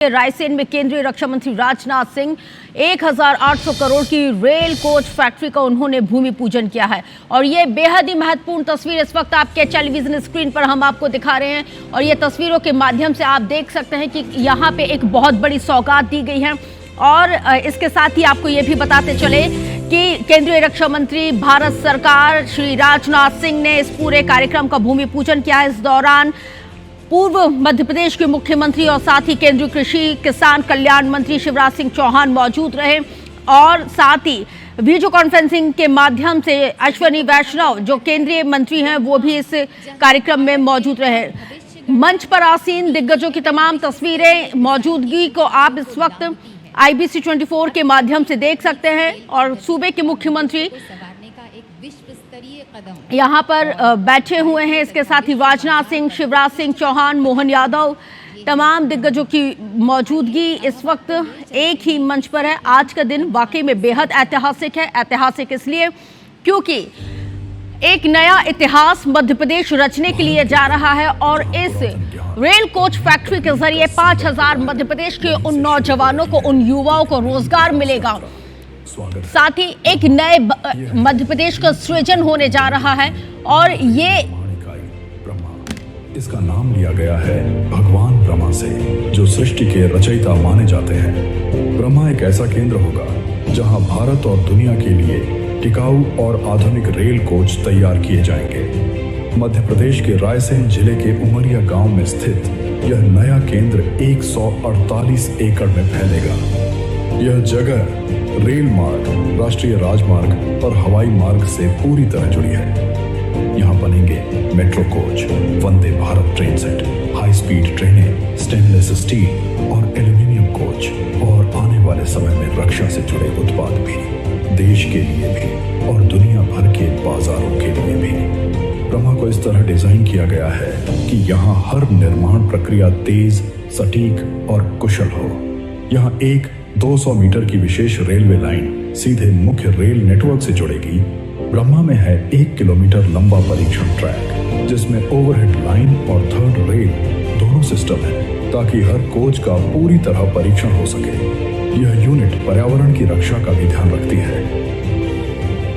रायसेन में केंद्रीय रक्षा मंत्री राजनाथ सिंह 1800 करोड़ की रेल कोच फैक्ट्री का उन्होंने भूमि पूजन किया है और ये बेहद ही महत्वपूर्ण तस्वीर इस वक्त आपके टेलीविजन स्क्रीन पर हम आपको दिखा रहे हैं और ये तस्वीरों के माध्यम से आप देख सकते हैं कि यहाँ पे एक बहुत बड़ी सौगात दी गई है। और इसके साथ ही आपको ये भी बताते चले कि केंद्रीय रक्षा मंत्री भारत सरकार श्री राजनाथ सिंह ने इस पूरे कार्यक्रम का भूमि पूजन किया है। इस दौरान पूर्व मध्य प्रदेश के मुख्यमंत्री और साथ ही केंद्रीय कृषि किसान कल्याण मंत्री शिवराज सिंह चौहान मौजूद रहे और साथ ही वीडियो कॉन्फ्रेंसिंग के माध्यम से अश्विनी वैष्णव जो केंद्रीय मंत्री हैं वो भी इस कार्यक्रम में मौजूद रहे। मंच पर आसीन दिग्गजों की तमाम तस्वीरें मौजूदगी को आप इस वक्त IBC 24 के माध्यम से देख सकते हैं और सूबे के मुख्यमंत्री यहाँ पर बैठे हुए हैं। इसके साथ ही राजनाथ सिंह, शिवराज सिंह चौहान, मोहन यादव, तमाम दिग्गजों की मौजूदगी इस वक्त एक ही मंच पर है। आज का दिन वाकई में बेहद ऐतिहासिक है। ऐतिहासिक इसलिए क्योंकि एक नया इतिहास मध्य प्रदेश रचने के लिए जा रहा है और इस रेल कोच फैक्ट्री के जरिए 5000 मध्य प्रदेश के उन नौजवानों को, उन युवाओं को रोजगार मिलेगा। साथ ही एक नए मध्य प्रदेश का सृजन होने जा रहा है और ये इसका नाम लिया गया है भगवान ब्रह्मा से, जो सृष्टि के रचयिता माने जाते हैं। ब्रह्मा एक ऐसा केंद्र होगा जहां भारत और दुनिया के लिए टिकाऊ और आधुनिक रेल कोच तैयार किए जाएंगे। मध्य प्रदेश के रायसेन जिले के उमरिया गांव में स्थित यह नया केंद्र 148 एकड़ में फैलेगा। यह जगह रेल मार्ग, राष्ट्रीय राजमार्ग और हवाई मार्ग से पूरी तरह जुड़ी है। यहाँ बनेंगे metro coach, Vande Bharat train set, high speed ट्रेनें, स्टेनलेस स्टील और एल्यूमिनियम कोच और आने वाले समय में रक्षा से जुड़े उत्पाद भी, देश के लिए भी और दुनिया भर के बाजारों के लिए भी। ब्रह्मा को इस तरह डिजाइन किया गया है कि यहाँ हर निर्माण प्रक्रिया तेज, सटीक और कुशल हो। यहाँ एक 200 मीटर की विशेष रेलवे लाइन सीधे मुख्य रेल नेटवर्क से जुड़ेगी। ब्रह्मा में है 1 किलोमीटर लंबा परीक्षण ट्रैक जिसमें ओवरहेड लाइन और थर्ड रेल दोनों सिस्टम है ताकि हर कोच का पूरी तरह परीक्षण हो सके। यह यूनिट पर्यावरण की रक्षा का भी ध्यान रखती है।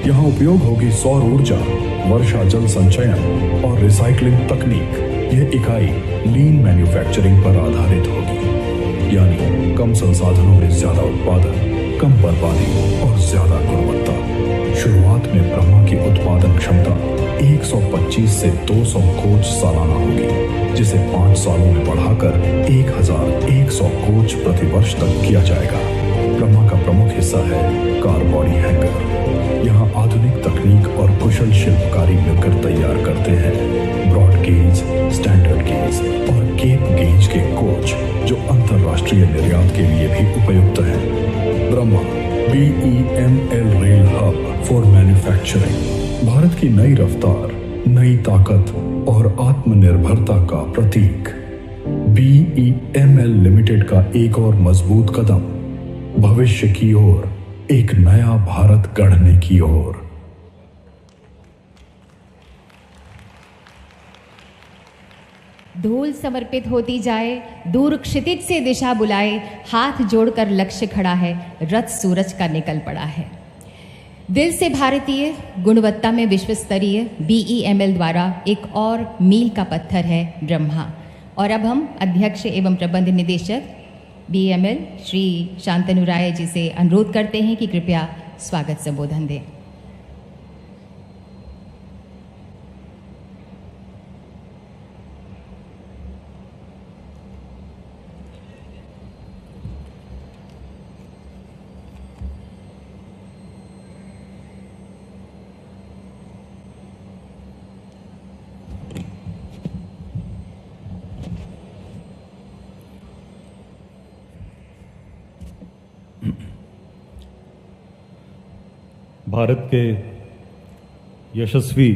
यहाँ उपयोग होगी सौर ऊर्जा, वर्षा जल संचयन और रिसाइकलिंग तकनीक। यह इकाई लीन मैन्युफैक्चरिंग पर आधारित होगी, यानी कम संसाधनों में ज्यादा उत्पादन, कम बर्बादी और ज्यादा गुणवत्ता। शुरुआत में ब्रह्मा की उत्पादन क्षमता 125 से 200 कोच सालाना होगी, जिसे 5 सालों में बढ़ाकर 1100 कोच प्रतिवर्ष तक किया जाएगा। ब्रह्मा का प्रमुख हिस्सा है कार बॉडी हैंगर। यहाँ आधुनिक तकनीक और कुशल शिल्पकारी मिलकर तैयार करते हैं ब्रॉड गेज, स्टैंडर्ड गेज और केप गेज के कोच जो अंतरराष्ट्रीय निर्यात के लिए भी उपयुक्त है। Brahma BEML rail hub for manufacturing, Bharat की नई रफ्तार, नई ताकत और आत्मनिर्भरता का प्रतीक। BEML लिमिटेड का एक और मजबूत कदम भविष्य की ओर, एक नया भारत गढ़ने की ओर। धूल समर्पित होती जाए, दूर क्षितिज से दिशा बुलाए, हाथ जोड़कर लक्ष्य खड़ा है, रथ सूरज का निकल पड़ा है। दिल से भारतीय, गुणवत्ता में विश्व स्तरीय BEML द्वारा एक और मील का पत्थर है ब्रह्मा। और अब हम अध्यक्ष एवं प्रबंध निदेशक BEML श्री शांतनु राय जी से अनुरोध करते हैं कि कृपया स्वागत संबोधन दें। भारत के यशस्वी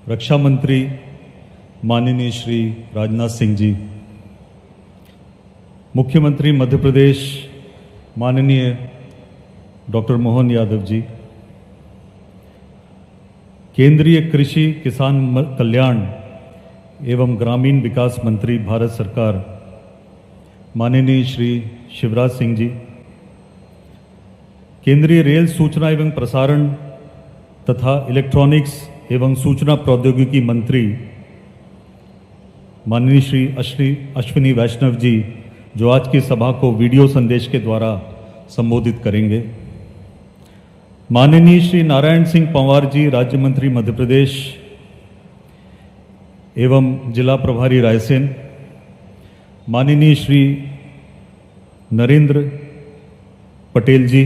रक्षा मंत्री माननीय श्री राजनाथ सिंह जी, मुख्यमंत्री मध्य प्रदेश माननीय डॉक्टर मोहन यादव जी, केंद्रीय कृषि किसान कल्याण एवं ग्रामीण विकास मंत्री भारत सरकार माननीय श्री शिवराज सिंह जी, केंद्रीय रेल सूचना एवं प्रसारण तथा इलेक्ट्रॉनिक्स एवं सूचना प्रौद्योगिकी मंत्री माननीय श्री अश्विनी वैष्णव जी, जो आज की सभा को वीडियो संदेश के द्वारा संबोधित करेंगे। माननीय श्री नारायण सिंह पंवार जी, राज्य मंत्री मध्य प्रदेश एवं जिला प्रभारी रायसेन। माननीय श्री नरेंद्र पटेल जी,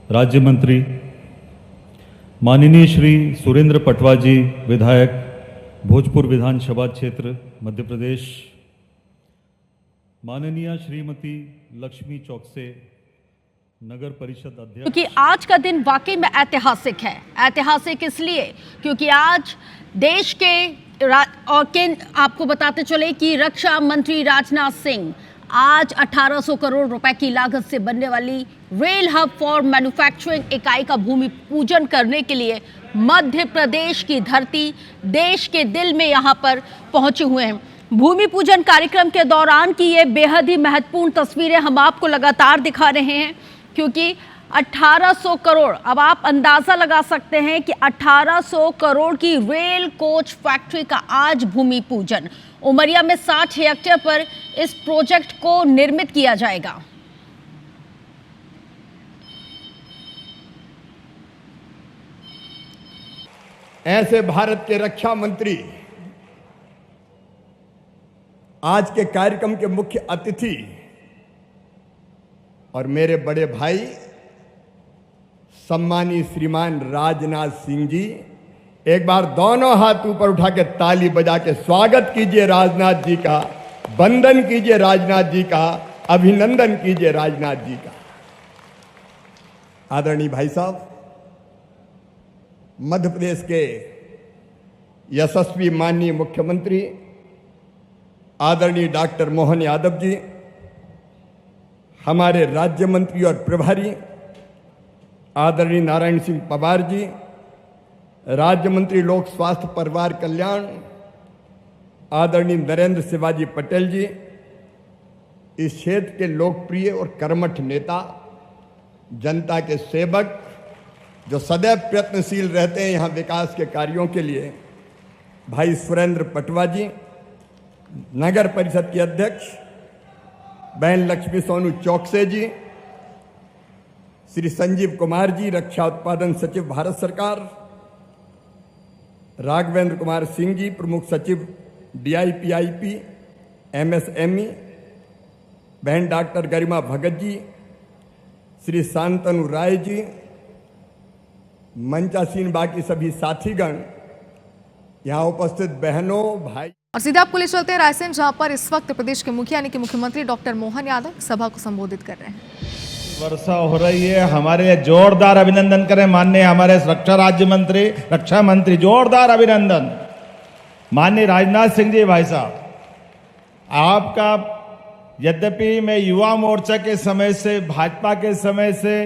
राज्य मंत्री। माननीय श्री सुरेंद्र पटवा जी, विधायक, भोजपुर विधानसभा क्षेत्र मध्य प्रदेश। माननीय श्रीमती लक्ष्मी चौकसे, नगर परिषद अध्यक्ष। क्योंकि आज का दिन वाकई में ऐतिहासिक है। ऐतिहासिक इसलिए क्योंकि आज देश के आपको बताते चले कि रक्षा मंत्री राजनाथ सिंह आज 1800 करोड़ रुपए की लागत से बनने वाली रेल हब फॉर मैन्युफैक्चरिंग इकाई का भूमि पूजन करने के लिए मध्य प्रदेश की धरती, देश के दिल में यहां पर पहुंचे हुए हैं। भूमि पूजन कार्यक्रम के दौरान की ये बेहद ही महत्वपूर्ण तस्वीरें हम आपको लगातार दिखा रहे हैं, क्योंकि 1800 करोड़, अब आप अंदाजा लगा सकते हैं कि 1800 करोड़ की रेल कोच फैक्ट्री का आज भूमि पूजन। उमरिया में 60 हेक्टेयर पर इस प्रोजेक्ट को निर्मित किया जाएगा। ऐसे भारत के रक्षा मंत्री आज के कार्यक्रम के मुख्य अतिथि और मेरे बड़े भाई सम्मानीय श्रीमान राजनाथ सिंह जी, एक बार दोनों हाथ ऊपर उठा के ताली बजा के स्वागत कीजिए राजनाथ जी का, वंदन कीजिए राजनाथ जी का, अभिनंदन कीजिए राजनाथ जी का। आदरणीय भाई साहब, मध्य प्रदेश के यशस्वी माननीय मुख्यमंत्री आदरणीय डॉक्टर मोहन यादव जी, हमारे राज्य मंत्री और प्रभारी आदरणीय नारायण सिंह पंवार जी, राज्य मंत्री लोक स्वास्थ्य परिवार कल्याण आदरणीय नरेंद्र शिवाजी पटेल जी, इस क्षेत्र के लोकप्रिय और कर्मठ नेता, जनता के सेवक जो सदैव प्रयत्नशील रहते हैं यहाँ विकास के कार्यों के लिए, भाई सुरेंद्र पटवा जी, नगर परिषद के अध्यक्ष बहन लक्ष्मी सोनू चौकसे जी, श्री संजीव कुमार जी, रक्षा उत्पादन सचिव भारत सरकार, राघवेंद्र कुमार सिंह जी, प्रमुख सचिव DIPIP MSME, बहन डॉक्टर गरिमा भगत जी, श्री शांतनु राय जी, मंचासीन बाकी सभी साथीगण, यहाँ उपस्थित बहनों, भाई। और सीधा आप पुलिस चलते हैं रायसेन, जहां पर इस वक्त प्रदेश के मुखिया यानी कि मुख्यमंत्री डॉक्टर मोहन यादव सभा को संबोधित कर रहे हैं। वर्षा हो रही है, हमारे लिए जोरदार अभिनंदन करें माननीय हमारे रक्षा राज्य मंत्री, रक्षा मंत्री, जोरदार अभिनंदन माननीय राजनाथ सिंह जी। भाई साहब, आपका यद्यपि मैं युवा मोर्चा के समय से, भाजपा के समय से,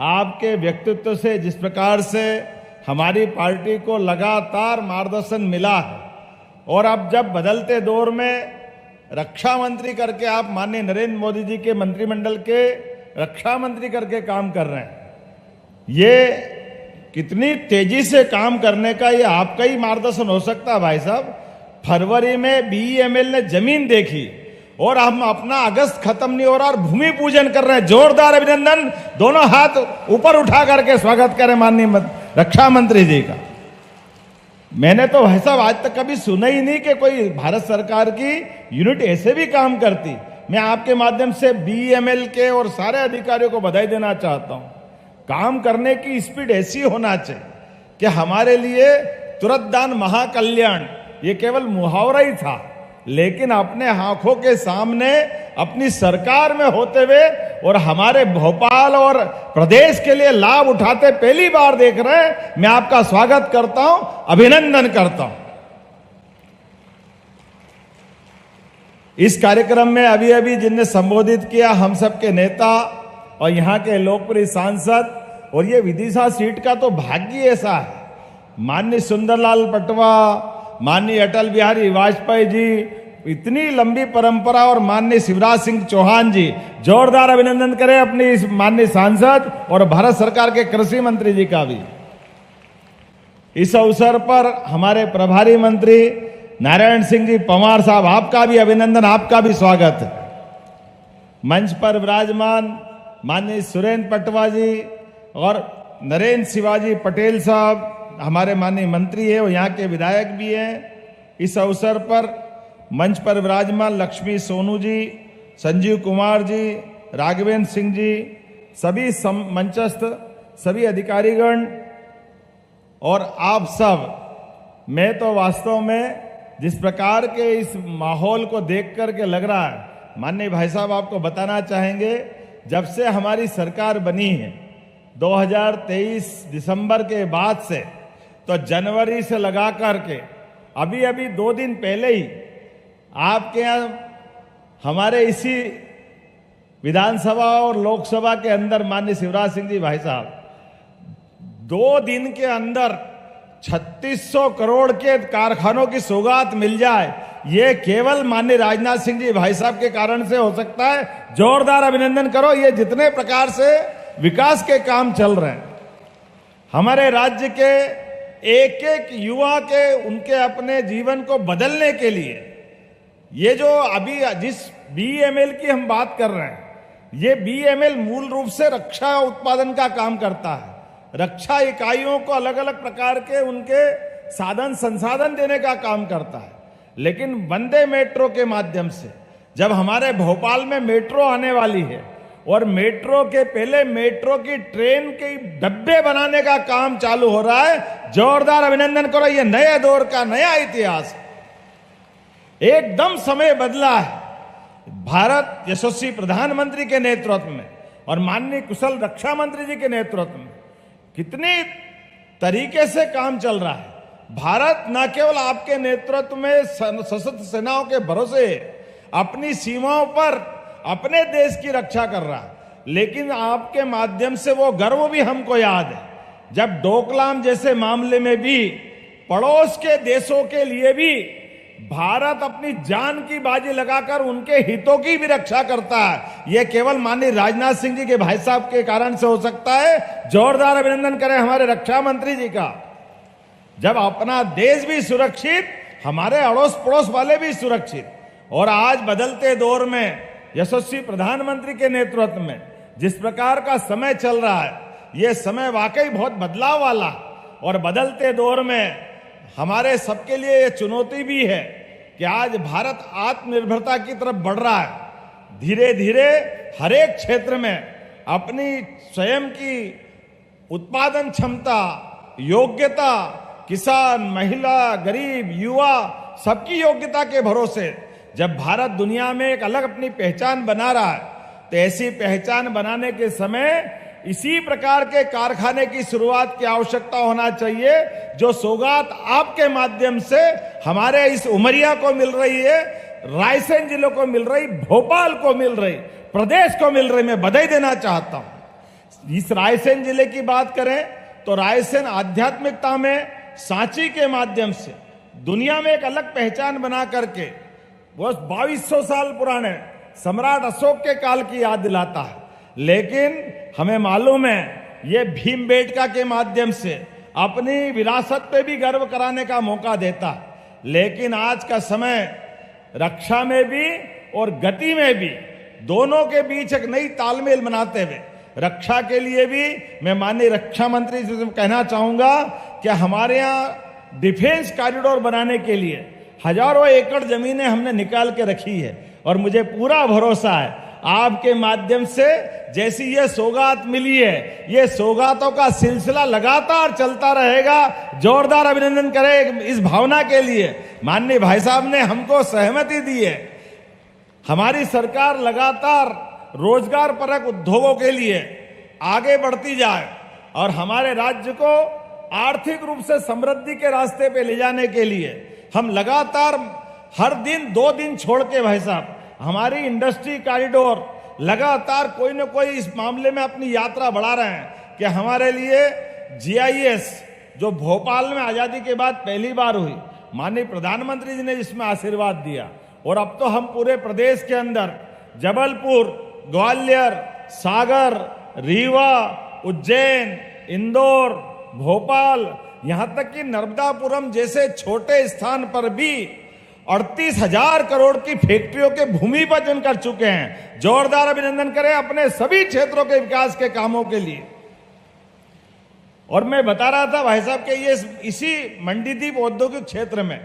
आपके व्यक्तित्व से जिस प्रकार से हमारी पार्टी को लगातार मार्गदर्शन मिला है, और अब जब बदलते दौर में रक्षा मंत्री करके आप माननीय नरेंद्र मोदी जी के मंत्रिमंडल के रक्षा मंत्री करके काम कर रहे हैं, ये कितनी तेजी से काम करने का ये आपका ही मार्गदर्शन हो सकता है। भाई साहब, फरवरी में BEML ने जमीन देखी और हम अपना अगस्त खत्म नहीं हो रहा और भूमि पूजन कर रहे हैं। जोरदार अभिनंदन, दोनों हाथ ऊपर उठा करके स्वागत करें माननीय रक्षा मंत्री जी का। मैंने तो भाई साहब आज तक कभी सुना ही नहीं कि कोई भारत सरकार की यूनिट ऐसे भी काम करती। मैं आपके माध्यम से BEML के और सारे अधिकारियों को बधाई देना चाहता हूं। काम करने की स्पीड ऐसी होना चाहिए कि हमारे लिए तुरंत दान महाकल्याण ये केवल मुहावरा ही था, लेकिन अपने आंखों के सामने अपनी सरकार में होते हुए और हमारे भोपाल और प्रदेश के लिए लाभ उठाते पहली बार देख रहे हैं। मैं आपका स्वागत करता हूं, अभिनंदन करता हूं। इस कार्यक्रम में अभी अभी जिनने संबोधित किया, हम सबके नेता और यहाँ के लोकप्रिय सांसद, और ये विदिशा सीट का तो भाग्य ऐसा है। माननीय सुंदरलाल पटवा, माननीय अटल बिहारी वाजपेयी जी, इतनी लंबी परंपरा और माननीय शिवराज सिंह चौहान जी, जोरदार अभिनंदन करें अपनी इस माननीय सांसद और भारत सरकार के कृषि मंत्री जी का भी। इस अवसर पर हमारे प्रभारी मंत्री नारायण सिंह जी पंवार साहब, आपका भी अभिनंदन, आपका भी स्वागत। मंच पर विराजमान माननीय सुरेंद्र पटवा जी और नरेंद्र शिवाजी पटेल साहब हमारे माननीय मंत्री है और यहाँ के विधायक भी हैं। इस अवसर पर मंच पर विराजमान लक्ष्मी सोनू जी, संजीव कुमार जी, राघवेंद्र सिंह जी, सभी मंचस्थ सभी अधिकारीगण और आप सब, मैं तो वास्तव में जिस प्रकार के इस माहौल को देख करके लग रहा है, माननीय भाई साहब आपको बताना चाहेंगे, जब से हमारी सरकार बनी है 2023 दिसंबर के बाद से, तो जनवरी से लगा करके अभी 2 दिन पहले ही आपके यहाँ हमारे इसी विधानसभा और लोकसभा के अंदर माननीय शिवराज सिंह जी भाई साहब 2 दिन के अंदर 3600 करोड़ के कारखानों की सौगात मिल जाए, ये केवल माननीय राजनाथ सिंह जी भाई साहब के कारण से हो सकता है। जोरदार अभिनंदन करो। ये जितने प्रकार से विकास के काम चल रहे हैं, हमारे राज्य के एक एक युवा के उनके अपने जीवन को बदलने के लिए, ये जो अभी जिस BEML की हम बात कर रहे हैं, ये BEML मूल रूप से रक्षा उत्पादन का काम करता है। रक्षा इकाइयों को अलग अलग प्रकार के उनके साधन संसाधन देने का काम करता है। लेकिन वंदे मेट्रो के माध्यम से जब हमारे भोपाल में मेट्रो आने वाली है और मेट्रो के पहले मेट्रो की ट्रेन के डब्बे बनाने का काम चालू हो रहा है, जोरदार अभिनंदन करो। ये नए दौर का नया इतिहास, एकदम समय बदला है। भारत यशस्वी प्रधानमंत्री के नेतृत्व में और माननीय कुशल रक्षा मंत्री जी के नेतृत्व में कितने तरीके से काम चल रहा है। भारत न केवल आपके नेतृत्व में सशस्त्र सेनाओं के भरोसे अपनी सीमाओं पर अपने देश की रक्षा कर रहा है, लेकिन आपके माध्यम से वो गर्व भी हमको याद है जब डोकलाम जैसे मामले में भी पड़ोस के देशों के लिए भी भारत अपनी जान की बाजी लगाकर उनके हितों की भी रक्षा करता है। यह केवल माननीय राजनाथ सिंह जी के भाई साहब के कारण से हो सकता है। जोरदार अभिनंदन करें हमारे रक्षा मंत्री जी का। जब अपना देश भी सुरक्षित, हमारे अड़ोस पड़ोस वाले भी सुरक्षित, और आज बदलते दौर में यशस्वी प्रधानमंत्री के नेतृत्व में जिस प्रकार का समय चल रहा है, यह समय वाकई बहुत बदलाव वाला, और बदलते दौर में हमारे सबके लिए यह चुनौती भी है कि आज भारत आत्मनिर्भरता की तरफ बढ़ रहा है। धीरे धीरे हर एक क्षेत्र में अपनी स्वयं की उत्पादन क्षमता, योग्यता, किसान, महिला, गरीब, युवा, सबकी योग्यता के भरोसे जब भारत दुनिया में एक अलग अपनी पहचान बना रहा है, तो ऐसी पहचान बनाने के समय इसी प्रकार के कारखाने की शुरुआत की आवश्यकता होना चाहिए, जो सौगात आपके माध्यम से हमारे इस उमरिया को मिल रही है, रायसेन जिलों को मिल रही, भोपाल को मिल रही, प्रदेश को मिल रही। मैं बधाई देना चाहता हूं। इस रायसेन जिले की बात करें तो रायसेन आध्यात्मिकता में सांची के माध्यम से दुनिया में एक अलग पहचान बना करके वो 2200 साल पुराने सम्राट अशोक के काल की याद दिलाता है। लेकिन हमें मालूम है ये भीमबेटका के माध्यम से अपनी विरासत पे भी गर्व कराने का मौका देता है। लेकिन आज का समय रक्षा में भी और गति में भी, दोनों के बीच एक नई तालमेल बनाते हुए रक्षा के लिए भी मैं माननीय रक्षा मंत्री से कहना चाहूंगा कि हमारे यहाँ डिफेंस कॉरिडोर बनाने के लिए हजारों एकड़ जमीनें हमने निकाल के रखी है, और मुझे पूरा भरोसा है आपके माध्यम से जैसी ये सौगात मिली है, ये सौगातों का सिलसिला लगातार चलता रहेगा। जोरदार अभिनंदन करें इस भावना के लिए। माननीय भाई साहब ने हमको सहमति दी है। हमारी सरकार लगातार रोजगार परक उद्योगों के लिए आगे बढ़ती जाए और हमारे राज्य को आर्थिक रूप से समृद्धि के रास्ते पे ले जाने के लिए हम लगातार हर दिन 2 दिन छोड़ के भाई साहब हमारी इंडस्ट्री कॉरिडोर लगातार कोई न कोई इस मामले में अपनी यात्रा बढ़ा रहे हैं कि हमारे लिए GIS जो भोपाल में आजादी के बाद पहली बार हुई, माननीय प्रधानमंत्री जी ने जिसमें आशीर्वाद दिया, और अब तो हम पूरे प्रदेश के अंदर जबलपुर, ग्वालियर, सागर, रीवा, उज्जैन, इंदौर, भोपाल, यहां तक कि नर्मदापुरम जैसे छोटे स्थान पर भी 38,000 करोड़ की फैक्ट्रियों के भूमि पूजन कर चुके हैं। जोरदार अभिनंदन करें अपने सभी क्षेत्रों के विकास के कामों के लिए। और मैं बता रहा था भाई साहब कि ये इसी मंडीदीप औद्योगिक क्षेत्र में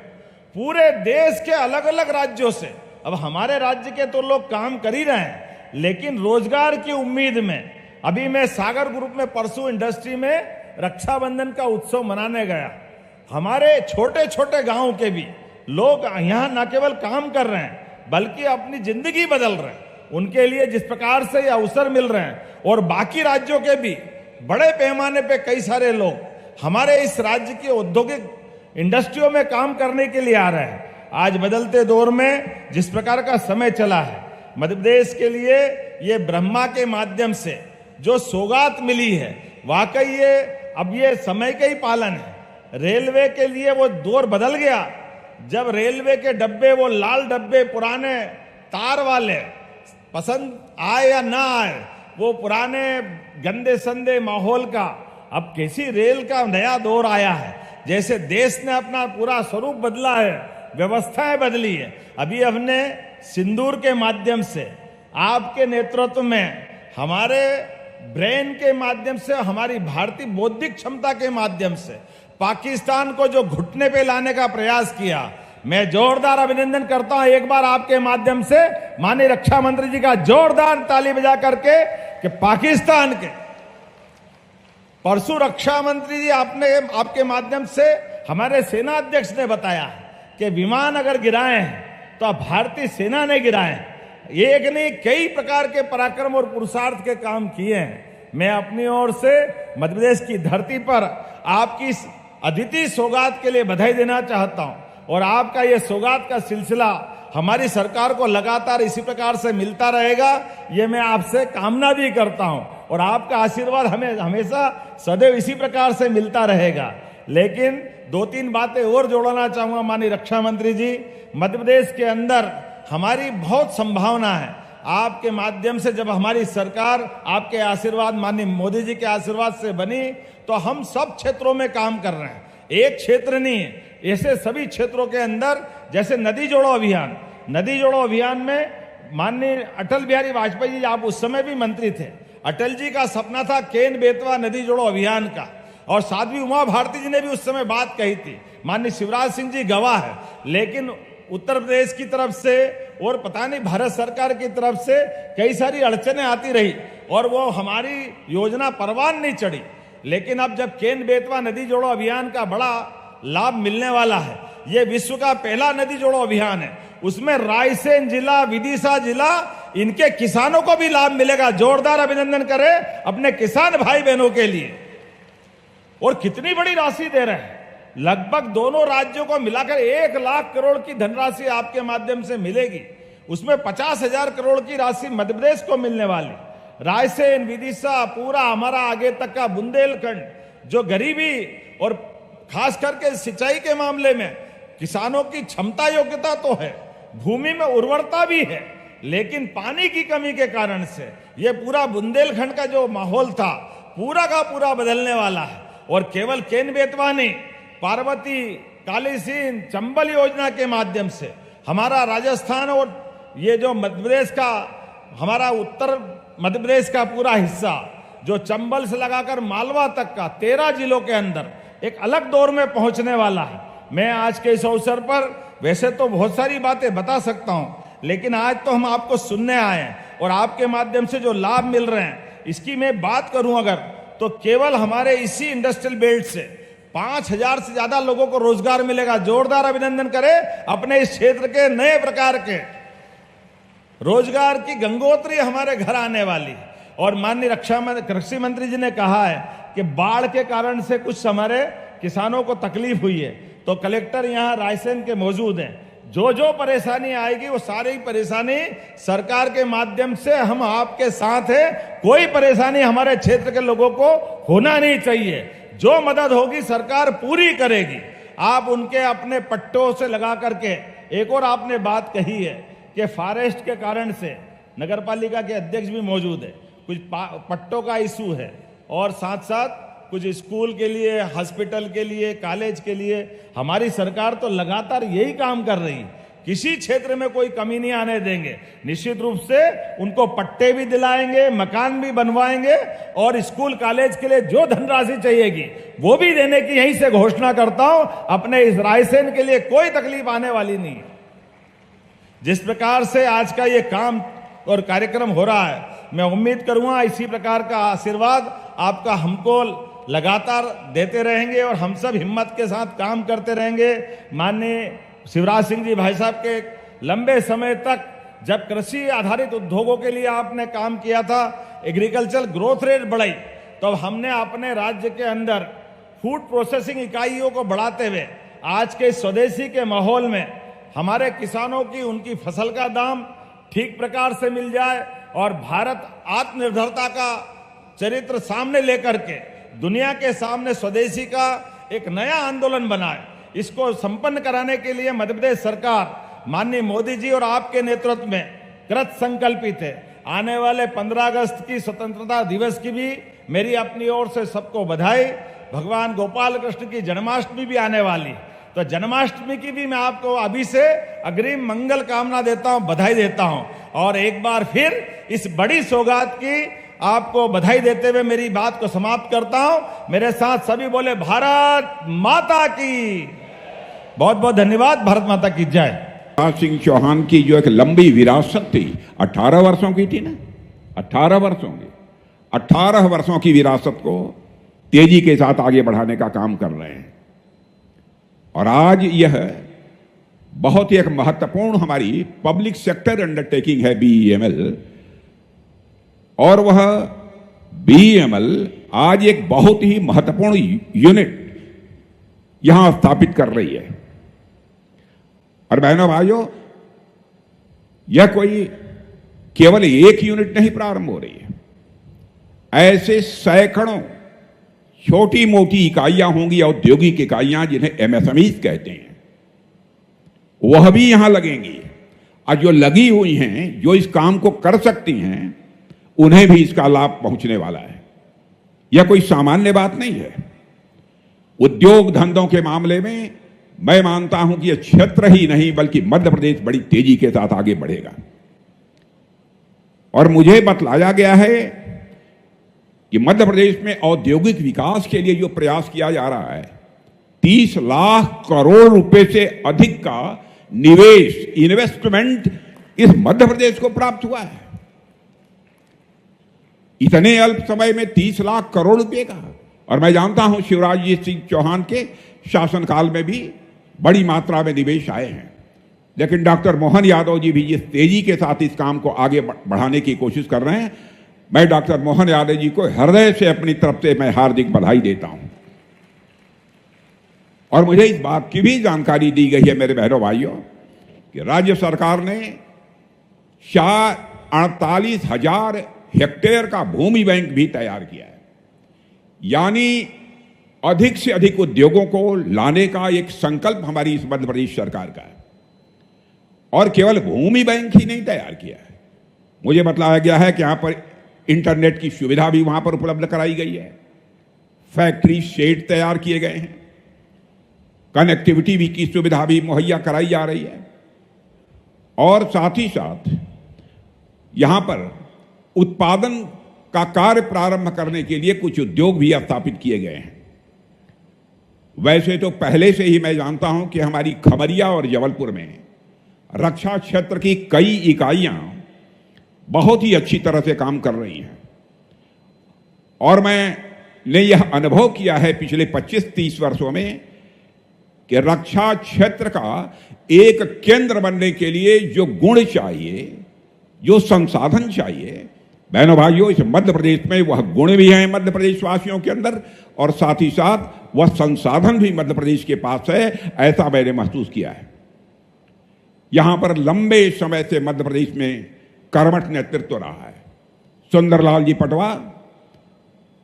पूरे देश के अलग अलग राज्यों से, अब हमारे राज्य के तो लोग काम कर ही रहे हैं, लेकिन रोजगार की उम्मीद में अभी मैं सागर ग्रुप में परसों इंडस्ट्री में रक्षाबंधन का उत्सव मनाने गया। हमारे छोटे छोटे गांव के भी लोग यहां न केवल काम कर रहे हैं बल्कि अपनी जिंदगी बदल रहे हैं। उनके लिए जिस प्रकार से ये अवसर मिल रहे हैं, और बाकी राज्यों के भी बड़े पैमाने पे कई सारे लोग हमारे इस राज्य की औद्योगिक इंडस्ट्रियों में काम करने के लिए आ रहे हैं। आज बदलते दौर में जिस प्रकार का समय चला है, मध्य प्रदेश के लिए ये ब्रह्मा के माध्यम से जो सौगात मिली है, वाकई ये अब ये समय का ही पालन है। रेलवे के लिए वो दौर बदल गया जब रेलवे के डब्बे, वो लाल डब्बे पुराने तार वाले, पसंद आए या ना आए, वो पुराने गंदे संदे माहौल का अब किसी रेल का नया दौर आया है। जैसे देश ने अपना पूरा स्वरूप बदला है, व्यवस्थाएं बदली है। अभी हमने सिंदूर के माध्यम से, आपके नेतृत्व में, हमारे ब्रेन के माध्यम से, हमारी भारतीय बौद्धिक क्षमता के माध्यम से पाकिस्तान को जो घुटने पे लाने का प्रयास किया, मैं जोरदार अभिनंदन करता हूं एक बार आपके माध्यम से माननीय रक्षा मंत्री जी का, जोरदार ताली बजा करके, कि पाकिस्तान के परसों रक्षा मंत्री जी आपके माध्यम से हमारे सेना अध्यक्ष ने बताया कि विमान अगर गिराए हैं तो भारतीय सेना ने गिराए हैं। एक नहीं कई प्रकार के पराक्रम और पुरुषार्थ के काम किए हैं। मैं अपनी ओर से मध्य प्रदेश की धरती पर आपकी इस अद्वितीय सौगात के लिए बधाई देना चाहता हूं, और आपका ये सौगात का सिलसिला हमारी सरकार को लगातार इसी प्रकार से मिलता रहेगा, ये मैं आपसे कामना भी करता हूं, और आपका आशीर्वाद हमें हमेशा सदैव इसी प्रकार से मिलता रहेगा। लेकिन दो तीन बातें और जोड़ना चाहूंगा माननीय रक्षा मंत्री जी। मध्य प्रदेश के अंदर हमारी बहुत संभावना है, आपके माध्यम से जब हमारी सरकार आपके आशीर्वाद, माननीय मोदी जी के आशीर्वाद से बनी, तो हम सब क्षेत्रों में काम कर रहे हैं। एक क्षेत्र नहीं है, ऐसे सभी क्षेत्रों के अंदर, जैसे नदी जोड़ो अभियान, नदी जोड़ो अभियान में माननीय अटल बिहारी वाजपेयी जी, आप उस समय भी मंत्री थे, अटल जी का सपना था केन बेतवा नदी जोड़ो अभियान का, और साध्वी उमा भारती जी ने भी उस समय बात कही थी, माननीय शिवराज सिंह जी गवाह है। लेकिन उत्तर प्रदेश की तरफ से और पता नहीं भारत सरकार की तरफ से कई सारी अड़चनें आती रही, और वो हमारी योजना परवान नहीं चढ़ी। लेकिन अब जब केन बेतवा नदी जोड़ो अभियान का बड़ा लाभ मिलने वाला है, ये विश्व का पहला नदी जोड़ो अभियान है, उसमें रायसेन जिला, विदिशा जिला, इनके किसानों को भी लाभ मिलेगा। जोरदार अभिनंदन करें अपने किसान भाई बहनों के लिए। और कितनी बड़ी राशि दे रहे हैं, लगभग दोनों राज्यों को मिलाकर 1 लाख करोड़ की धनराशि आपके माध्यम से मिलेगी। उसमें 50,000 करोड़ की राशि मध्य प्रदेश को मिलने वाली। रायसेन, विदिशा, पूरा हमारा आगे तक का बुंदेलखंड, जो गरीबी और खास करके सिंचाई के मामले में किसानों की क्षमता योग्यता तो है, भूमि में उर्वरता भी है, लेकिन पानी की कमी के कारण से ये पूरा बुंदेलखंड का जो माहौल था पूरा का पूरा बदलने वाला है। और केवल केन बेतवा नहीं, पार्वती, कालीसीन, चंबल योजना के माध्यम से हमारा राजस्थान और ये जो मध्य प्रदेश का, हमारा उत्तर मध्य प्रदेश का पूरा हिस्सा, जो चंबल से लगाकर मालवा तक का 13 जिलों के अंदर एक अलग दौर में पहुंचने वाला है। मैं आज के इस अवसर पर वैसे तो बहुत सारी बातें बता सकता हूं, लेकिन आज तो हम आपको सुनने आए हैं, और आपके माध्यम से जो लाभ मिल रहे हैं इसकी मैं बात करूं अगर, तो केवल हमारे इसी इंडस्ट्रियल बेल्ट से 5,000 से ज्यादा लोगों को रोजगार मिलेगा। जोरदार अभिनंदन करें अपने इस क्षेत्र के नए प्रकार के रोजगार की गंगोत्री हमारे घर आने वाली। और माननीय कृषि मंत्री जी ने कहा है कि बाढ़ के कारण से कुछ हमारे किसानों को तकलीफ हुई है, तो कलेक्टर यहाँ रायसेन के मौजूद हैं, जो परेशानी आएगी वो सारी परेशानी सरकार के माध्यम से हम आपके साथ हैं। कोई परेशानी हमारे क्षेत्र के लोगों को होना नहीं चाहिए, जो मदद होगी सरकार पूरी करेगी। आप उनके अपने पट्टों से लगा करके एक और आपने बात कही है कि फॉरेस्ट के कारण से, नगरपालिका के अध्यक्ष भी मौजूद है, कुछ पट्टों का इशू है और साथ साथ कुछ स्कूल के लिए, हॉस्पिटल के लिए, कॉलेज के लिए हमारी सरकार तो लगातार यही काम कर रही है। किसी क्षेत्र में कोई कमी नहीं आने देंगे। निश्चित रूप से उनको पट्टे भी दिलाएंगे, मकान भी बनवाएंगे और स्कूल कॉलेज के लिए जो धनराशि चाहिएगी वो भी देने की यहीं से घोषणा करता हूं। अपने इस रायसेन के लिए कोई तकलीफ आने वाली नहीं है। जिस प्रकार से आज का ये काम और कार्यक्रम हो रहा है, मैं उम्मीद करूंगा इसी प्रकार का आशीर्वाद आपका हमको लगातार देते रहेंगे और हम सब हिम्मत के साथ काम करते रहेंगे। माननीय शिवराज सिंह जी भाई साहब के लंबे समय तक जब कृषि आधारित उद्योगों के लिए आपने काम किया था, एग्रीकल्चर ग्रोथ रेट बढ़ाई, तो हमने अपने राज्य के अंदर फूड प्रोसेसिंग इकाइयों को बढ़ाते हुए आज के स्वदेशी के माहौल में हमारे किसानों की, उनकी फसल का दाम ठीक प्रकार से मिल जाए और भारत आत्मनिर्भरता का चरित्र सामने लेकर के दुनिया के सामने स्वदेशी का एक नया आंदोलन बनाए। इसको संपन्न कराने के लिए मध्य प्रदेश सरकार माननीय मोदी जी और आपके नेतृत्व में कृत संकल्पित है। आने वाले 15 अगस्त की स्वतंत्रता दिवस की भी मेरी अपनी ओर से सबको बधाई। भगवान गोपाल कृष्ण की जन्माष्टमी भी आने वाली, तो जन्माष्टमी की भी मैं आपको अभी से अग्रिम मंगल कामना देता हूं, बधाई देता हूं। और एक बार फिर इस बड़ी सौगात की आपको बधाई देते हुए मेरी बात को समाप्त करता हूं। मेरे साथ सभी बोले भारत माता की। बहुत बहुत धन्यवाद। भारत माता की जय। शिवराज सिंह चौहान की जो एक लंबी विरासत थी, 18 वर्षों की थी ना, 18 वर्षों की, 18 वर्षों की विरासत को तेजी के साथ आगे बढ़ाने का काम कर रहे हैं। और आज यह बहुत ही एक महत्वपूर्ण हमारी पब्लिक सेक्टर अंडरटेकिंग है बीईएमएल, और वह बीईएमएल आज एक बहुत ही महत्वपूर्ण यूनिट यहां स्थापित कर रही है। और बहनों भाइयों, यह कोई केवल एक यूनिट नहीं प्रारंभ हो रही है, ऐसे सैकड़ों छोटी मोटी इकाइयां होंगी, औद्योगिक इकाइयां जिन्हें एमएसएमईज कहते हैं, वह भी यहां लगेंगी। और जो लगी हुई हैं, जो इस काम को कर सकती हैं, उन्हें भी इसका लाभ पहुंचने वाला है। यह कोई सामान्य बात नहीं है। उद्योग धंधों के मामले में मैं मानता हूं कि यह क्षेत्र ही नहीं बल्कि मध्य प्रदेश बड़ी तेजी के साथ आगे बढ़ेगा। और मुझे बतलाया गया है कि मध्य प्रदेश में औद्योगिक विकास के लिए जो प्रयास किया जा रहा है, 30 लाख करोड़ रुपए से अधिक का निवेश, इन्वेस्टमेंट इस मध्य प्रदेश को प्राप्त हुआ है। इतने अल्प समय में 30 लाख करोड़ रुपए का। और मैं जानता हूं शिवराज जी सिंह चौहान के शासनकाल में भी बड़ी मात्रा में निवेश आए हैं, लेकिन डॉक्टर मोहन यादव जी भी जिस तेजी के साथ इस काम को आगे बढ़ाने की कोशिश कर रहे हैं, मैं डॉक्टर मोहन यादव जी को हृदय से अपनी तरफ से मैं हार्दिक बधाई देता हूं। और मुझे इस बात की भी जानकारी दी गई है मेरे बहनों भाइयों कि राज्य सरकार ने 48,000 हेक्टेयर का भूमि बैंक भी तैयार किया है। यानी अधिक से अधिक उद्योगों को लाने का एक संकल्प हमारी इस मध्य प्रदेश सरकार का है। और केवल भूमि बैंक ही नहीं तैयार किया है, मुझे बताया गया है कि यहां पर इंटरनेट की सुविधा भी वहां पर उपलब्ध कराई गई है, फैक्ट्री शेड तैयार किए गए हैं, कनेक्टिविटी भी की सुविधा भी मुहैया कराई जा रही है। और साथ ही साथ यहां पर उत्पादन का कार्य प्रारंभ करने के लिए कुछ उद्योग भी स्थापित किए गए हैं। वैसे तो पहले से ही मैं जानता हूं कि हमारी खमरिया और जबलपुर में रक्षा क्षेत्र की कई इकाइयां बहुत ही अच्छी तरह से काम कर रही हैं। और मैंने यह अनुभव किया है पिछले 25-30 वर्षों में कि रक्षा क्षेत्र का एक केंद्र बनने के लिए जो गुण चाहिए, जो संसाधन चाहिए, बहनों भाइयों, इस मध्य प्रदेश में वह गुण भी हैं मध्य प्रदेश वासियों के अंदर, और साथ ही साथ वह संसाधन भी मध्य प्रदेश के पास है, ऐसा मैंने महसूस किया है। यहां पर लंबे समय से मध्य प्रदेश में कर्मठ नेतृत्व रहा है। सुंदरलाल जी पटवा,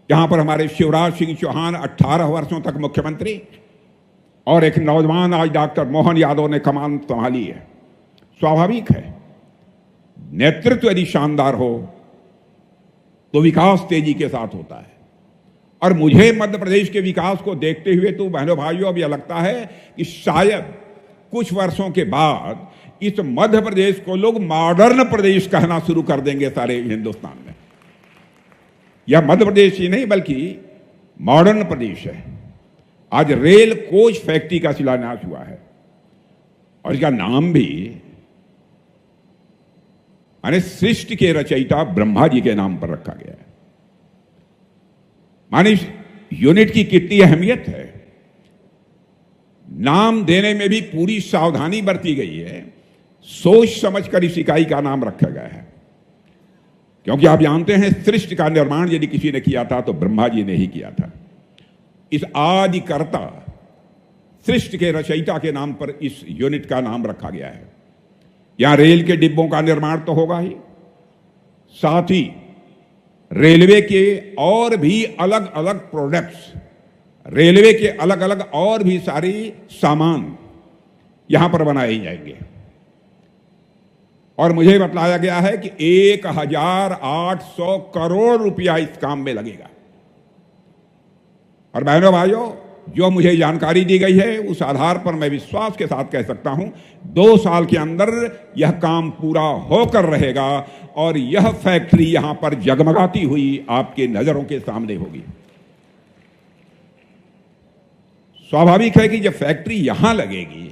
यहां पर हमारे शिवराज सिंह चौहान 18 वर्षों तक मुख्यमंत्री, और एक नौजवान आज डॉक्टर मोहन यादव ने कमान संभाली है। स्वाभाविक है, नेतृत्व यदि शानदार हो तो विकास तेजी के साथ होता है। और मुझे मध्य प्रदेश के विकास को देखते हुए तो बहनों भाइयों अब यह लगता है कि शायद कुछ वर्षों के बाद इस मध्य प्रदेश को लोग मॉडर्न प्रदेश कहना शुरू कर देंगे सारे हिंदुस्तान में। यह मध्य प्रदेश ही नहीं बल्कि मॉडर्न प्रदेश है। आज रेल कोच फैक्ट्री का शिलान्यास हुआ है और इसका नाम भी माने सृष्टि के रचयिता ब्रह्मा जी के नाम पर रखा गया है। माने इस यूनिट की कितनी अहमियत है, नाम देने में भी पूरी सावधानी बरती गई है। सोच समझकर इस इकाई का नाम रखा गया है, क्योंकि आप जानते हैं सृष्टि का निर्माण यदि किसी ने किया था तो ब्रह्मा जी ने ही किया था। इस आदिकर्ता सृष्टि के रचयिता के नाम पर इस यूनिट का नाम रखा गया है। यहां रेल के डिब्बों का निर्माण तो होगा ही, साथ ही रेलवे के और भी अलग अलग प्रोडक्ट्स, रेलवे के अलग अलग और भी सारी सामान यहां पर बनाए जाएंगे। और मुझे बताया गया है कि 1800 करोड़ रुपया इस काम में लगेगा। और बहनों भाइयों, जो मुझे जानकारी दी गई है उस आधार पर मैं विश्वास के साथ कह सकता हूं 2 साल के अंदर यह काम पूरा होकर रहेगा और यह फैक्ट्री यहां पर जगमगाती हुई आपके नजरों के सामने होगी। स्वाभाविक है कि जब फैक्ट्री यहां लगेगी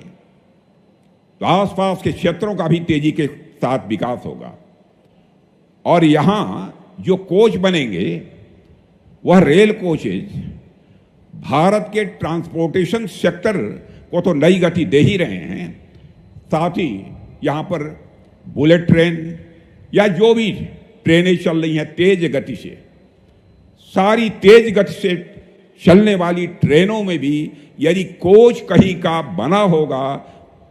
तो आसपास के क्षेत्रों का भी तेजी के साथ विकास होगा। और यहां जो कोच बनेंगे वह रेल कोचेज भारत के ट्रांसपोर्टेशन सेक्टर को तो नई गति दे ही रहे हैं, साथ ही यहां पर बुलेट ट्रेन या जो भी ट्रेनें चल रही हैं तेज गति से, सारी तेज गति से चलने वाली ट्रेनों में भी यदि कोच कहीं का बना होगा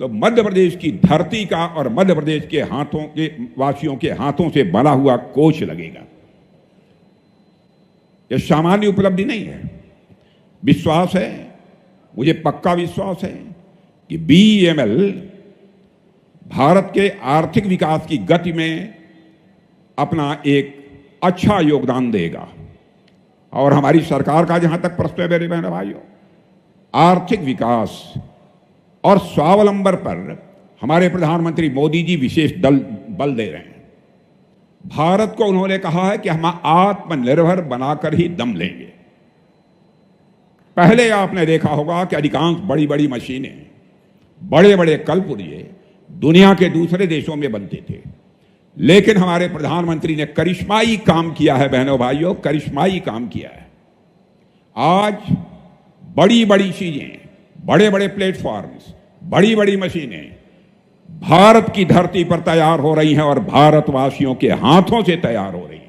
तो मध्य प्रदेश की धरती का और मध्य प्रदेश के हाथों के वासियों के हाथों से बना हुआ कोच लगेगा। यह सामान्य उपलब्धि नहीं है। विश्वास है, मुझे पक्का विश्वास है कि BEML भारत के आर्थिक विकास की गति में अपना एक अच्छा योगदान देगा। और हमारी सरकार का जहां तक प्रश्न है मेरे बहनों भाइयों, आर्थिक विकास और स्वावलंबन पर हमारे प्रधानमंत्री मोदी जी विशेष बल दे रहे हैं। भारत को उन्होंने कहा है कि हम आत्मनिर्भर बनाकर ही दम लेंगे। पहले आपने देखा होगा कि अधिकांश बड़ी बड़ी मशीनें, बड़े बड़े कलपुर्जे दुनिया के दूसरे देशों में बनते थे, लेकिन हमारे प्रधानमंत्री ने करिश्माई काम किया है बहनों भाइयों, करिश्माई काम किया है। आज बड़ी बड़ी चीजें, बड़े बड़े प्लेटफॉर्म्स, बड़ी बड़ी मशीनें भारत की धरती पर तैयार हो रही हैं और भारतवासियों के हाथों से तैयार हो रही हैं।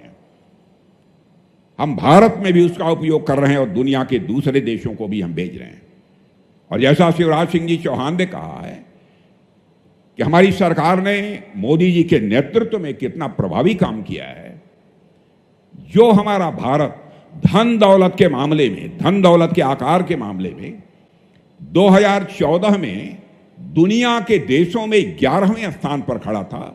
हम भारत में भी उसका उपयोग कर रहे हैं और दुनिया के दूसरे देशों को भी हम भेज रहे हैं। और जैसा शिवराज सिंह जी चौहान ने कहा है कि हमारी सरकार ने मोदी जी के नेतृत्व में कितना प्रभावी काम किया है। जो हमारा भारत धन दौलत के मामले में, धन दौलत के आकार के मामले में 2014 में दुनिया के देशों में 11वें स्थान पर खड़ा था।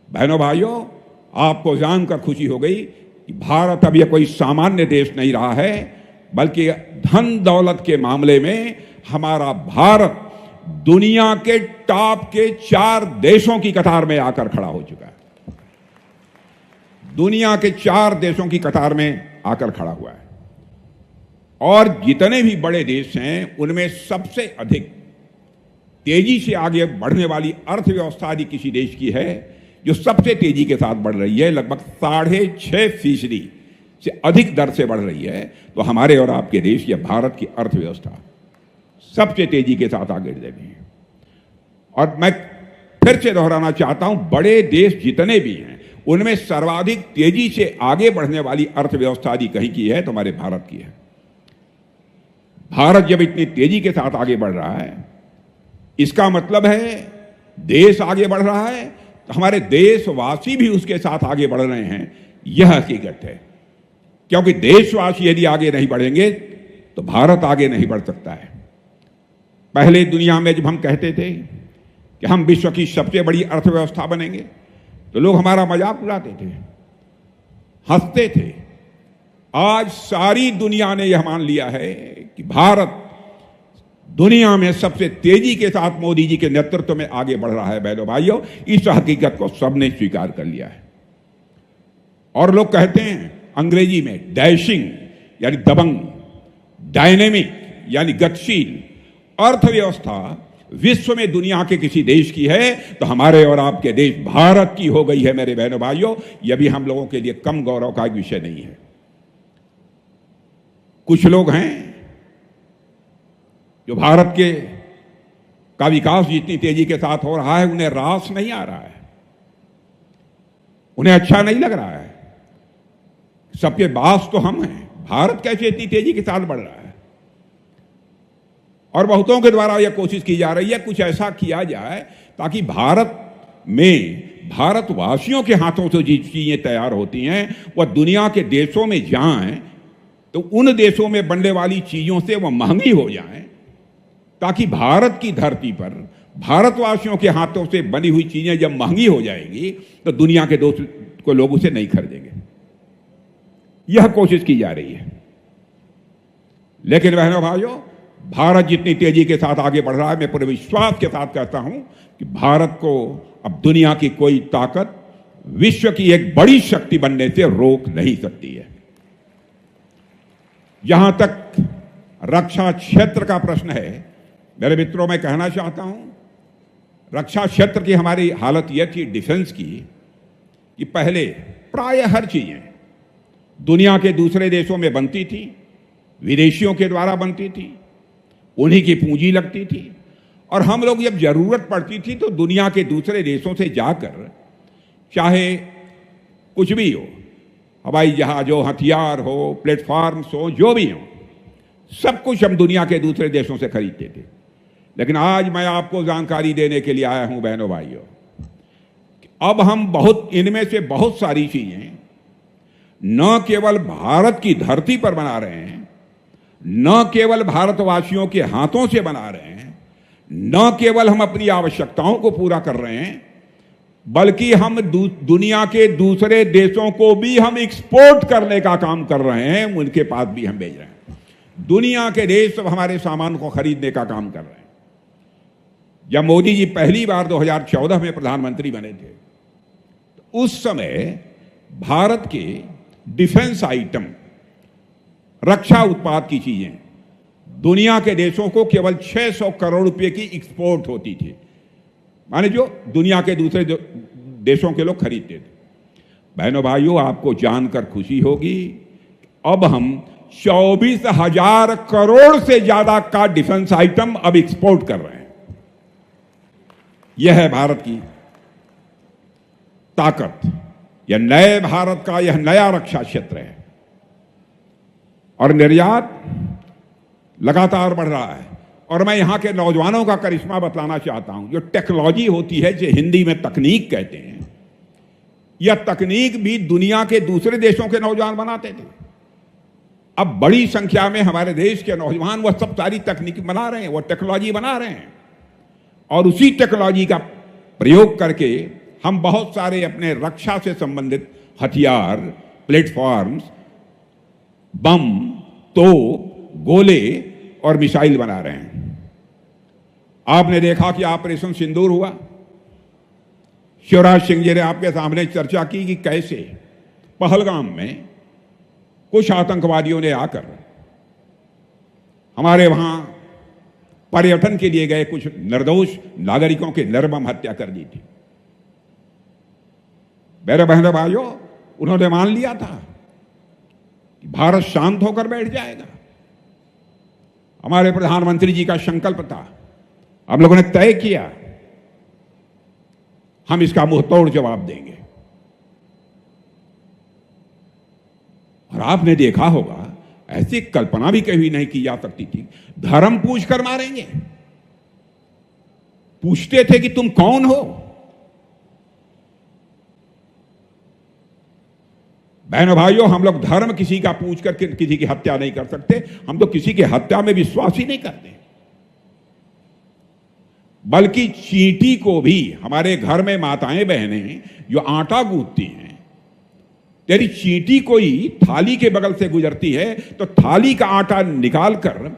बहनों भाइयों, आपको जानकर खुशी हो गई कि भारत अब यह कोई सामान्य देश नहीं रहा है, बल्कि धन दौलत के मामले में हमारा भारत दुनिया के टॉप के 4 देशों की कतार में आकर खड़ा हो चुका है। दुनिया के 4 देशों की कतार में आकर खड़ा हुआ है। और जितने भी बड़े देश हैं उनमें सबसे अधिक तेजी से आगे बढ़ने वाली अर्थव्यवस्था यदि किसी देश की है जो सबसे तेजी के साथ बढ़ रही है, लगभग 6.5% से अधिक दर से बढ़ रही है, तो हमारे और आपके देश या भारत की अर्थव्यवस्था सबसे तेजी के साथ आगे बढ़ रही है। और मैं फिर से दोहराना चाहता हूं, बड़े देश जितने भी हैं उनमें सर्वाधिक तेजी से आगे बढ़ने वाली अर्थव्यवस्था यदि कहीं की है तो हमारे भारत की है। भारत जब इतनी तेजी के साथ आगे बढ़ रहा है, इसका मतलब है देश आगे बढ़ रहा है तो हमारे देशवासी भी उसके साथ आगे बढ़ रहे हैं। यह हकीकत है, क्योंकि देशवासी यदि आगे नहीं बढ़ेंगे तो भारत आगे नहीं बढ़ सकता है। पहले दुनिया में जब हम कहते थे कि हम विश्व की सबसे बड़ी अर्थव्यवस्था बनेंगे, तो लोग हमारा मजाक उड़ाते थे, हंसते थे। आज सारी दुनिया ने यह मान लिया है कि भारत दुनिया में सबसे तेजी के साथ मोदी जी के नेतृत्व में आगे बढ़ रहा है। बहनों भाइयों, इस हकीकत को सबने स्वीकार कर लिया है। और लोग कहते हैं अंग्रेजी में डैशिंग यानी दबंग, डायनेमिक यानी गतिशील अर्थव्यवस्था विश्व में दुनिया के किसी देश की है तो हमारे और आपके देश भारत की हो गई है। मेरे बहनों भाइयों, यह भी हम लोगों के लिए कम गौरव का एक विषय नहीं है। कुछ लोग हैं जो भारत के का विकास जितनी तेजी के साथ हो रहा है उन्हें रास नहीं आ रहा है, उन्हें अच्छा नहीं लग रहा है। सबके बास तो हम हैं, भारत कैसे इतनी तेजी के साथ बढ़ रहा है। और बहुतों के द्वारा यह कोशिश की जा रही है कुछ ऐसा किया जाए ताकि भारत में भारतवासियों के हाथों से जो चीजें तैयार होती हैं वह दुनिया के देशों में जाएं तो उन देशों में बनने वाली चीजों से वह महंगी हो जाएं, ताकि भारत की धरती पर भारतवासियों के हाथों से बनी हुई चीजें जब महंगी हो जाएंगी तो दुनिया के दोस्त लोग उसे नहीं खरीदेंगे। यह कोशिश की जा रही है। लेकिन बहनों भाइयों, भारत जितनी तेजी के साथ आगे बढ़ रहा है, मैं पूरे विश्वास के साथ कहता हूं कि भारत को अब दुनिया की कोई ताकत विश्व की एक बड़ी शक्ति बनने से रोक नहीं सकती है। जहां तक रक्षा क्षेत्र का प्रश्न है, मेरे मित्रों, मैं कहना चाहता हूं, रक्षा क्षेत्र की हमारी हालत यह थी डिफेंस की कि पहले प्राय हर चीजें दुनिया के दूसरे देशों में बनती थी, विदेशियों के द्वारा बनती थी, उन्हीं की पूंजी लगती थी, और हम लोग जब जरूरत पड़ती थी तो दुनिया के दूसरे देशों से जाकर चाहे कुछ भी हो, हवाई जहाज हो, हथियार हो, प्लेटफॉर्म्स हो, जो भी हो, सब कुछ हम दुनिया के दूसरे देशों से खरीदते थे। लेकिन आज मैं आपको जानकारी देने के लिए आया हूं बहनों भाइयों, अब हम इनमें से बहुत सारी चीजें न केवल भारत की धरती पर बना रहे हैं, न केवल भारतवासियों के हाथों से बना रहे हैं, न केवल हम अपनी आवश्यकताओं को पूरा कर रहे हैं, बल्कि हम दुनिया के दूसरे देशों को भी हम एक्सपोर्ट करने का काम कर रहे हैं, उनके पास भी हम भेज रहे हैं। दुनिया के देश सब हमारे सामान को खरीदने का काम कर रहे हैं। जब मोदी जी पहली बार 2014 में प्रधानमंत्री बने थे, तो उस समय भारत के डिफेंस आइटम, रक्षा उत्पाद की चीजें दुनिया के देशों को केवल 600 करोड़ रुपए की एक्सपोर्ट होती थी, माने जो दुनिया के दूसरे देशों के लोग खरीदते थे। बहनों भाइयों, आपको जानकर खुशी होगी, अब हम 24,000 करोड़ से ज्यादा का डिफेंस आइटम अब एक्सपोर्ट कर रहे हैं। यह है भारत की ताकत, यह नए भारत का यह नया रक्षा क्षेत्र है। और निर्यात लगातार बढ़ रहा है। और मैं यहां के नौजवानों का करिश्मा बतलाना चाहता हूं। जो टेक्नोलॉजी होती है, जो हिंदी में तकनीक कहते हैं, यह तकनीक भी दुनिया के दूसरे देशों के नौजवान बनाते थे। अब बड़ी संख्या में हमारे देश के नौजवान वह सब सारी तकनीक बना रहे हैं, वह टेक्नोलॉजी बना रहे हैं, और उसी टेक्नोलॉजी का प्रयोग करके हम बहुत सारे अपने रक्षा से संबंधित हथियार, प्लेटफॉर्म्स, बम, तोप, गोले और मिसाइल बना रहे हैं। आपने देखा कि ऑपरेशन सिंदूर हुआ। शिवराज सिंह जी ने आपके सामने चर्चा की कि कैसे पहलगाम में कुछ आतंकवादियों ने आकर हमारे वहां पर्यटन के लिए गए कुछ निर्दोष नागरिकों की निर्मम हत्या कर दी थी। मेरे बहनों भाइयों, उन्होंने मान लिया था कि भारत शांत होकर बैठ जाएगा। हमारे प्रधानमंत्री जी का संकल्प था, हम लोगों ने तय किया, हम इसका मुंहतोड़ जवाब देंगे। और आपने देखा होगा, ऐसी कल्पना भी कभी नहीं की जा सकती थी। धर्म पूछ कर मारेंगे। पूछते थे कि तुम कौन हो। बहनों भाइयों, हम लोग धर्म किसी का पूछ कर किसी की हत्या नहीं कर सकते। हम तो किसी की हत्या में विश्वास ही नहीं करते। बल्कि चींटी को भी, हमारे घर में माताएं बहनें जो आटा गूंथती हैं, तेरी चींटी कोई थाली के बगल से गुजरती है तो थाली का आटा निकालकर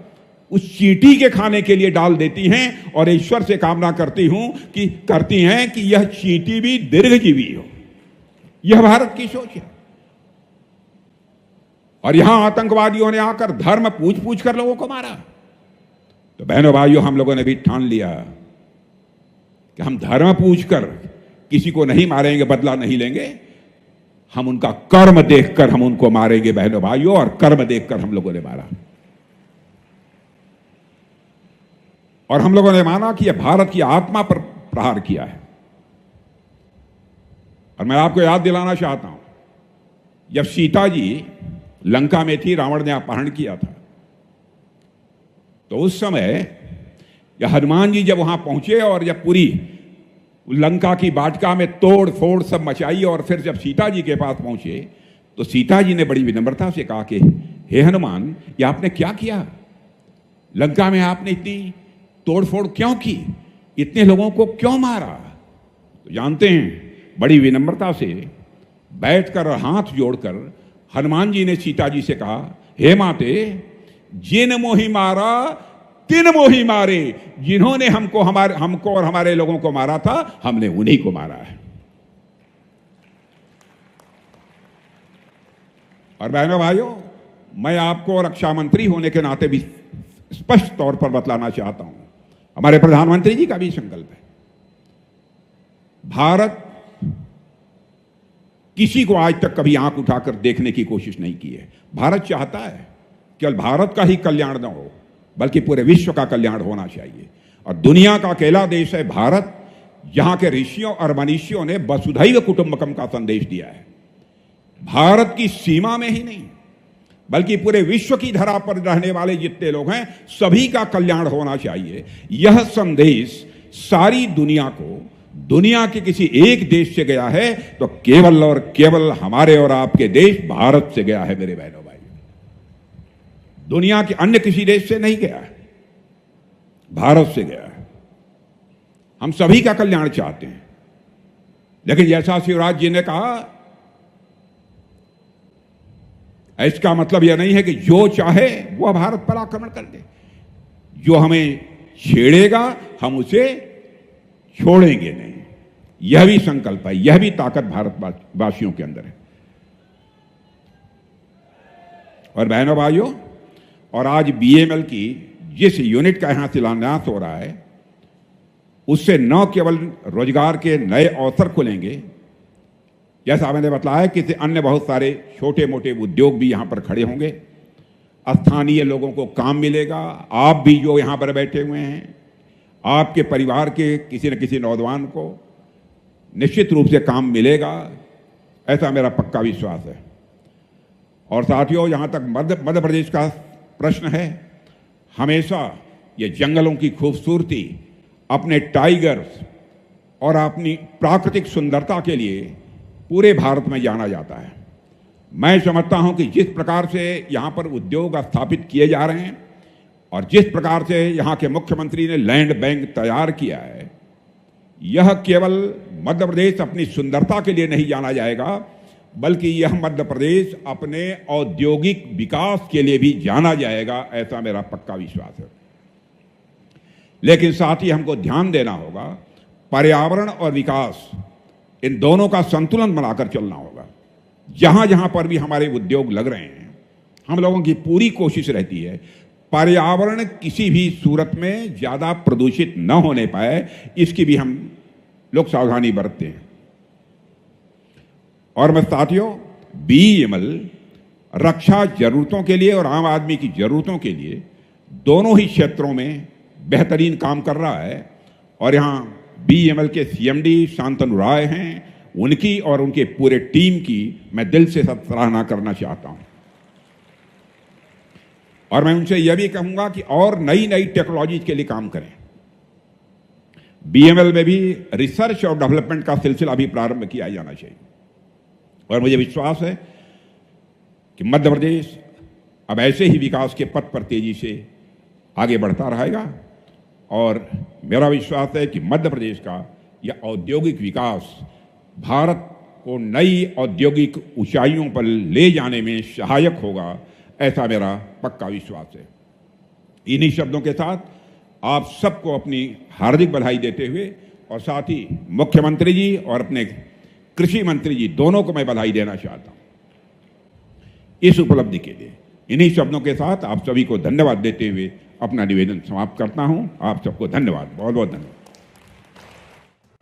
उस चींटी के खाने के लिए डाल देती हैं और ईश्वर से कामना करती हैं कि यह चींटी भी दीर्घजीवी हो। यह भारत की सोच है। और यहां आतंकवादियों ने आकर धर्म पूछ पूछ कर लोगों को मारा। तो बहनों भाइयों, हम लोगों ने भी ठान लिया कि हम धर्म पूछकर किसी को नहीं मारेंगे, बदला नहीं लेंगे। हम उनका कर्म देखकर हम उनको मारेंगे बहनों भाइयों, और कर्म देखकर हम लोगों ने मारा। और हम लोगों ने माना कि यह भारत की आत्मा पर प्रहार किया है। और मैं आपको याद दिलाना चाहता हूं, जब सीता जी लंका में थी, रावण ने अपहरण किया था, तो उस समय यह हनुमान जी जब वहां पहुंचे और जब पूरी लंका की वाटिका में तोड़ फोड़ सब मचाई और फिर जब सीता जी के पास पहुंचे तो सीता जी ने बड़ी विनम्रता से कहा कि हे हनुमान, ये आपने क्या किया? लंका में आपने इतनी तोड़फोड़ क्यों की? इतने लोगों को क्यों मारा? तो जानते हैं, बड़ी विनम्रता से बैठकर और हाथ जोड़कर हनुमान जी ने सीता जी से कहा, हे माते, जिन मोहि मारा तिन मोहि मारे। जिन्होंने हमको और हमारे लोगों को मारा था, हमने उन्हीं को मारा है। और बहनों भाइयों, मैं आपको रक्षा मंत्री होने के नाते भी स्पष्ट तौर पर बतलाना चाहता हूं, हमारे प्रधानमंत्री जी का भी संकल्प है। भारत किसी को आज तक कभी आंख उठाकर देखने की कोशिश नहीं की है। भारत चाहता है केवल भारत का ही कल्याण न हो, बल्कि पूरे विश्व का कल्याण होना चाहिए। और दुनिया का अकेला देश है भारत, जहां के ऋषियों और मनीषियों ने वसुधैव कुटुंबकम का संदेश दिया है। भारत की सीमा में ही नहीं, बल्कि पूरे विश्व की धरा पर रहने वाले जितने लोग हैं, सभी का कल्याण होना चाहिए। यह संदेश सारी दुनिया को, दुनिया के किसी एक देश से गया है तो केवल और केवल हमारे और आपके देश भारत से गया है मेरे बहनों भाई। दुनिया के अन्य किसी देश से नहीं गया है, भारत से गया है। हम सभी का कल्याण चाहते हैं, लेकिन जैसा शिवराज जी ने कहा, इसका मतलब यह नहीं है कि जो चाहे वह भारत पर आक्रमण कर दे। जो हमें छेड़ेगा हम उसे छोड़ेंगे नहीं। यह भी संकल्प है, यह भी ताकत भारतवासियों के अंदर है। और बहनों भाइयों, और आज बीएमएल की जिस यूनिट का यहां शिलान्यास हो रहा है, उससे न केवल रोजगार के नए अवसर खुलेंगे, जैसा मैंने बताया कि अन्य बहुत सारे छोटे मोटे उद्योग भी यहां पर खड़े होंगे। स्थानीय लोगों को काम मिलेगा। आप भी जो यहां पर बैठे हुए हैं, आपके परिवार के किसी न किसी नौजवान को निश्चित रूप से काम मिलेगा, ऐसा मेरा पक्का विश्वास है। और साथियों, जहां तक मध्य प्रदेश का प्रश्न है, हमेशा ये जंगलों की खूबसूरती, अपने टाइगर्स और अपनी प्राकृतिक सुंदरता के लिए पूरे भारत में जाना जाता है। मैं समझता हूं कि जिस प्रकार से यहां पर उद्योग स्थापित किए जा रहे हैं और जिस प्रकार से यहां के मुख्यमंत्री ने लैंड बैंक तैयार किया है, यह केवल मध्य प्रदेश अपनी सुंदरता के लिए नहीं जाना जाएगा, बल्कि यह मध्य प्रदेश अपने औद्योगिक विकास के लिए भी जाना जाएगा, ऐसा मेरा पक्का विश्वास है। लेकिन साथ ही हमको ध्यान देना होगा, पर्यावरण और विकास, इन दोनों का संतुलन बनाकर चलना होगा। जहां जहां पर भी हमारे उद्योग लग रहे हैं, हम लोगों की पूरी कोशिश रहती है पर्यावरण किसी भी सूरत में ज्यादा प्रदूषित न होने पाए, इसकी भी हम लोग सावधानी बरतते हैं। और मैं साथियों, बीईएमएल रक्षा जरूरतों के लिए और आम आदमी की जरूरतों के लिए दोनों ही क्षेत्रों में बेहतरीन काम कर रहा है। और यहां बीईएमएल के सीएमडी शांतनु राय हैं, उनकी और उनके पूरे टीम की मैं दिल से सराहना करना चाहता हूं। और मैं उनसे यह भी कहूंगा कि और नई नई टेक्नोलॉजी के लिए काम करें। बीईएमएल में भी रिसर्च और डेवलपमेंट का सिलसिला भी प्रारंभ किया जाना चाहिए। और मुझे विश्वास है कि मध्य प्रदेश अब ऐसे ही विकास के पथ पर तेजी से आगे बढ़ता रहेगा और मेरा विश्वास है कि मध्य प्रदेश का यह औद्योगिक विकास भारत को नई औद्योगिक ऊंचाइयों पर ले जाने में सहायक होगा, ऐसा मेरा पक्का विश्वास है। इन्हीं शब्दों के साथ आप सबको अपनी हार्दिक बधाई देते हुए और साथ ही मुख्यमंत्री जी और अपने कृषि मंत्री जी दोनों को मैं बधाई देना चाहता हूं इस उपलब्धि के लिए। इन्हीं शब्दों के साथ आप सभी को धन्यवाद देते हुए अपना निवेदन समाप्त करता हूं। आप सबको धन्यवाद, बहुत बहुत धन्यवाद।